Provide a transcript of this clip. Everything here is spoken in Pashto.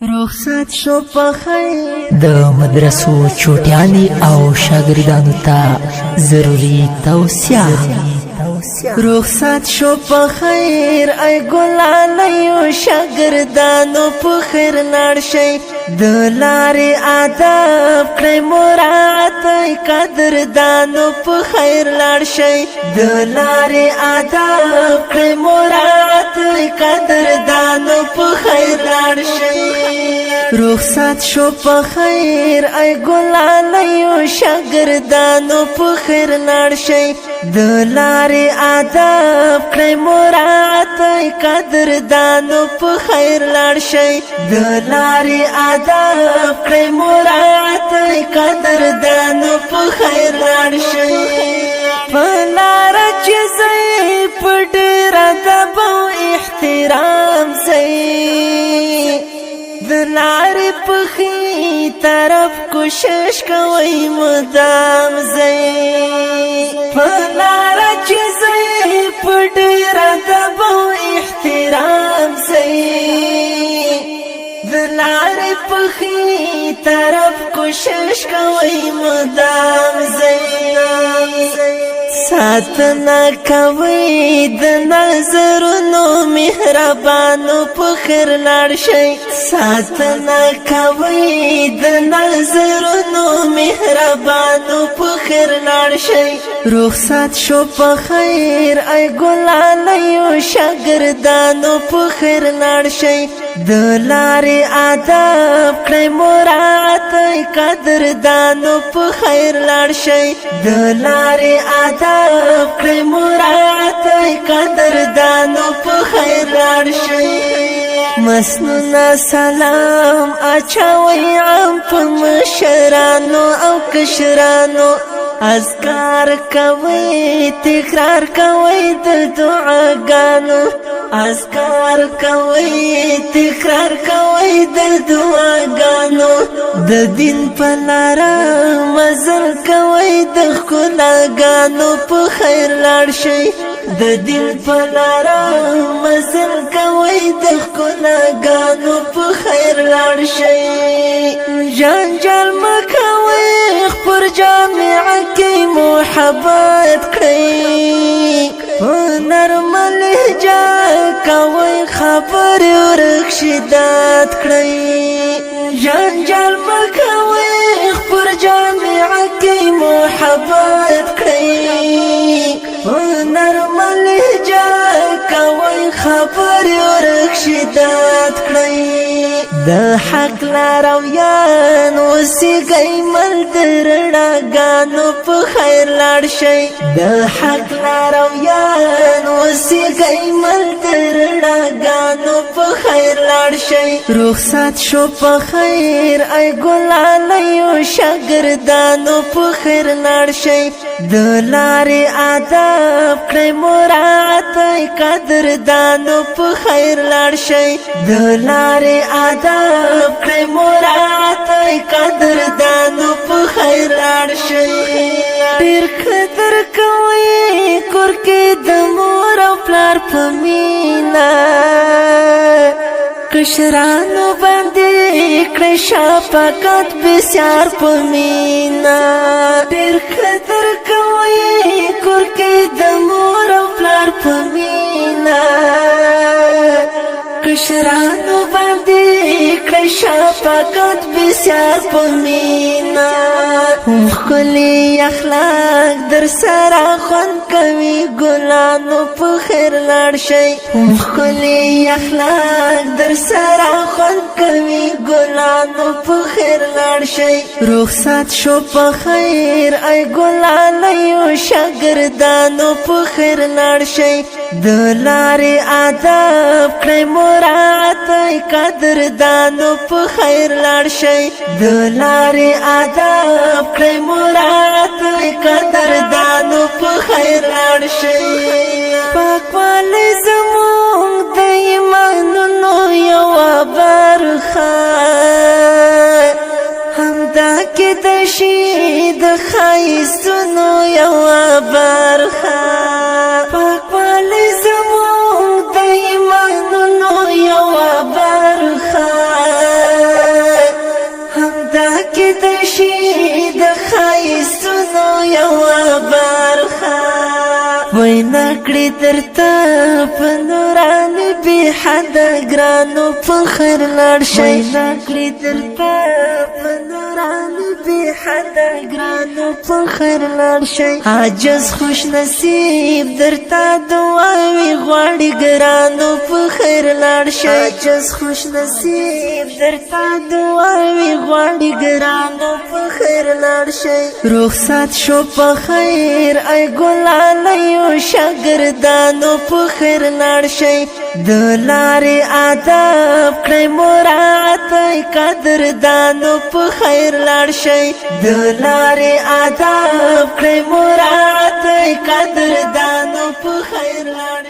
رخصت شو په خیر د مدرسو چوټیانې او شاګردانو ته ضروري توصیه رخصت شو په خیر ای ګلالیو شاګردانو په خیر لاړ شئ د لارې ادب کړئ مراعات ای قدردانو په خیر لاړ شئ د لارې ادب کړئ مراعات ای قدردانو په خیر لاړ شئ رخصت شو په خیر ای ګلالیو شاګردانو په خیر لاړ شئ د لارې ادب کړئ مراعات ای قدردانو په خیر لاړ شئ د لارې ادب کړئ مراعات ای قدردانو په خیر لاړ شئ په لاره چې ځئ په ډېر ادب او احترام ځئ د لارې په ښي طرف کوشش کوئ مدام ځئ په لاره چې ځئ په ډېر ادب او احترام ځئ د لارې په ښي طرف کوشش کوئ مدام ځئ ساتنه کوي د نظرونو مهربانو په خیر لاړ شئ ساتنه کوي د نظرونو مهربانو په خیر لاړ شئ رخصت شو په خیر ای ګلالیو شاګردانو په خیر لاړ شئ د لارې ادب کړئ مراعات ای قدردانو په خیر لاړ شئ د لارې ادب کړئ مراعات ای قدردانو په خیر لاړ شئ مسنونه سلام اچوئ عام په مشرانو او کشرانو اذکار کوي تکرار کوي د دعاګانو اذکار کوي تکرار کوي د دعاګانو د دین په لاره مزل کوي د ښکلاګانو په خیر لاړ شئ د دین په لاره مزل کوي د ښکلاګانو په خیر لاړ شئ جنجال مه کوئ خپل جامعه کې محبت کړئ په نرمه لهجه کوئ خبرې ورک شدت کړئ جنجال مه کوئ خپل جامعه کې محبت کړئ په نرمه لهجه کوئ خبرې ورک شدت کړئ د حق لارویان اوسېږئ مل د رڼاګانو په خیر لاړ شئ د حق لارویان اوسېږئ مل د رڼاګانو په خیر لاړ شئ رخصت شو په خیر ای ګلالیو شاګردانو په خیر لاړ شئ د لارې ادب کړئ مراعات ای قدردانو په خیر لاړ شئ د لارې ادب کړئ مراعات ای قدردانو په خیر لاړ شئ ډېر قدر کوئ کور کې د مور او پلار په مینه کشرانو باندې کړئ شفقت بسیار په مینه ډېر قدر کوئ کور کې د مور او پلار په مینه کشرانو باندې کړئ شفقت بسیار په مینه ښکلي اخلاق در سره خوند کوي ګلانو په خیر لاړ شئ ښکلي اخلاق در سره خوند کوي ګلانو په خیر لاړ شئ رخصت شو په خیر ای ګلالیو شاګردانو په خیر لاړ شئ د لارې ادب کړئ مراعات ای قدردانو په خیر لاړ شئ د لارې ادب کړئ مراعات ای قدردانو په خیر لاړ شئ پاکوالی زموږ د ایمانونو یوه برخه همدا کیدای شي د ښایستونو یوه برخه پاکوالی زموږ د ایمانونو یوه برخه مینا کړی درته په نوراني بې حده ګرانو په خیر لاړ شئ مینا کړی درته په نوراني بې حده ګرانو په خیر لاړ شئ عاجز خوش نصیب درته دعاوې غواړي ګرانو په خیر لاړ شئ عاجز خوش نصیب درته دعاوې غواړي ګرانو په خیر لاړ شئ رخصت شو په خیر ای ګلالیو شاګردانو په خیر لاړ شئ د لارې ادب کړئ مراعات ای قدردانو په خیر لاړ شئ د لارې ادب کړئ مراعات ای قدردانو په خیر لاړ